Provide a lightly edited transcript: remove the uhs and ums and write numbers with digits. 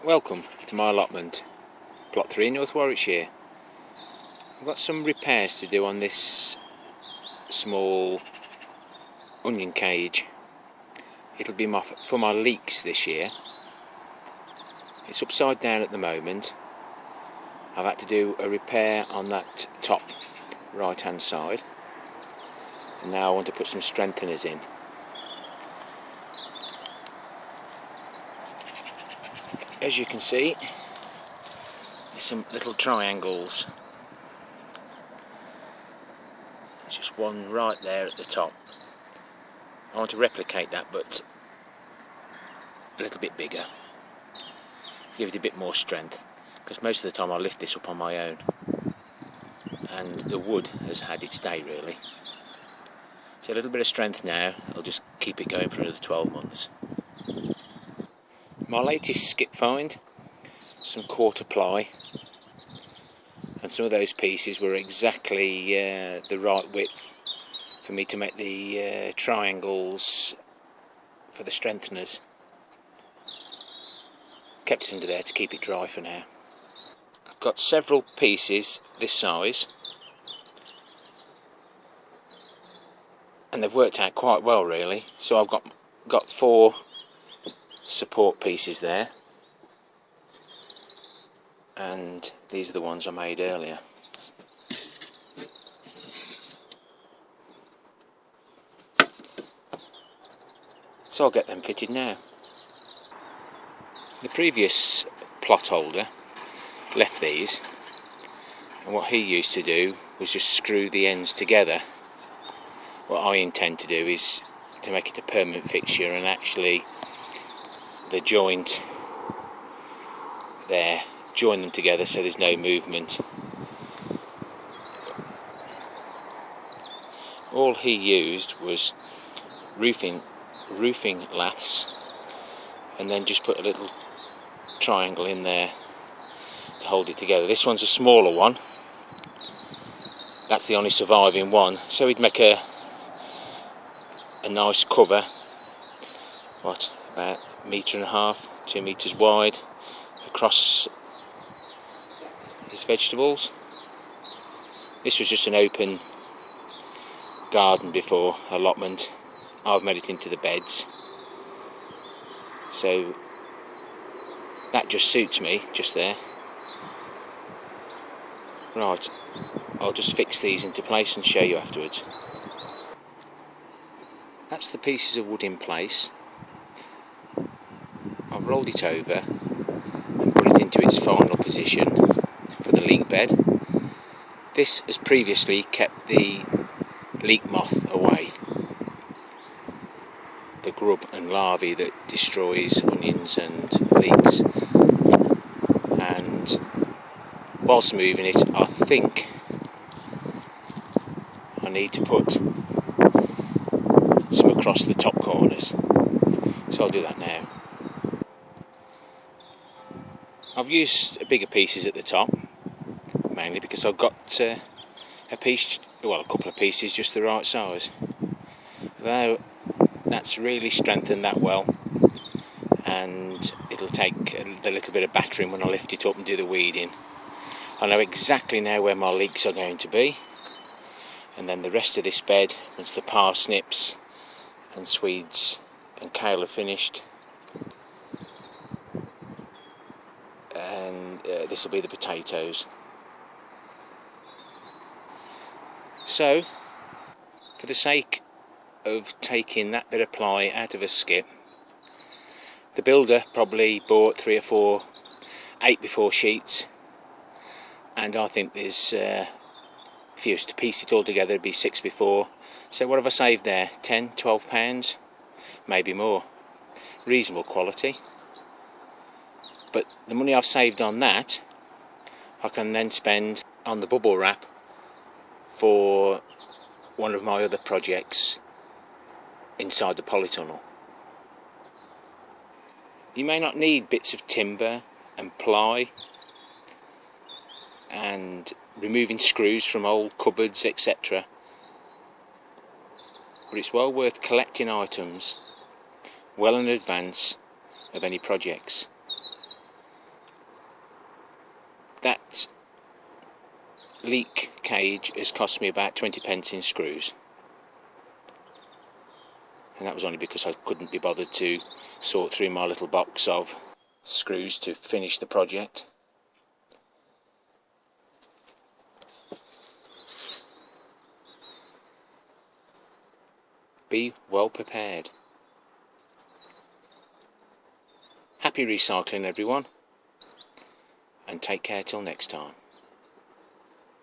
Welcome to my allotment, plot 3, North Warwickshire. I've got some repairs to do on this small onion cage. It'll be for my leeks this year. It's upside down at the moment. I've had to do a repair on that top right hand side, and now I want to put some strengtheners in. As you can see, there's some little triangles. There's just one right there at the top. I want to replicate that, but a little bit bigger, to give it a bit more strength, because most of the time I lift this up on my own, and the wood has had its day really. So a little bit of strength now, I'll just keep it going for another 12 months. My latest skip find, some quarter ply, and some of those pieces were exactly the right width for me to make the triangles for the strengtheners. Kept it under there to keep it dry for now. I've got several pieces this size, and they've worked out quite well really. So I've got 4 support pieces there, and these are the ones I made earlier. So I'll get them fitted now. The previous plot holder left these, and what he used to do was just screw the ends together. What I intend to do is to make it a permanent fixture, and actually the joint there, join them together so there's no movement. All he used was roofing laths, and then just put a little triangle in there to hold it together. This one's a smaller one, that's the only surviving one, so he'd make a nice cover, about 1.5 meters, 2 meters wide, across his vegetables. This was just an open garden before, allotment. I've made it into the beds, so that just suits me just there. Right, I'll just fix these into place and show you afterwards. That's the pieces of wood in place. I've rolled it over and put it into its final position for the leek bed. This has previously kept the leek moth away, the grub and larvae that destroys onions and leeks. And whilst moving it, I think I need to put some across the top corners, so I'll do that now. I've used bigger pieces at the top, mainly because I've got a couple of pieces just the right size. Though that's really strengthened that well, and it'll take a little bit of battering when I lift it up and do the weeding. I know exactly now where my leeks are going to be, and then the rest of this bed, once the parsnips and swedes and kale are finished, and this will be the potatoes. So, for the sake of taking that bit of ply out of a skip, the builder probably bought 3 or 4 8x4 sheets, and I think there's if you used to piece it all together it'd be 6x4. So what have I saved there? £10-12, maybe more. Reasonable quality. But the money I've saved on that, I can then spend on the bubble wrap for one of my other projects inside the polytunnel. You may not need bits of timber and ply and removing screws from old cupboards, etc. But it's well worth collecting items well in advance of any projects. Leek Cage has cost me about 20 pence in screws, and that was only because I couldn't be bothered to sort through my little box of screws to finish the project. Be well prepared. Happy recycling, everyone, and take care till next time.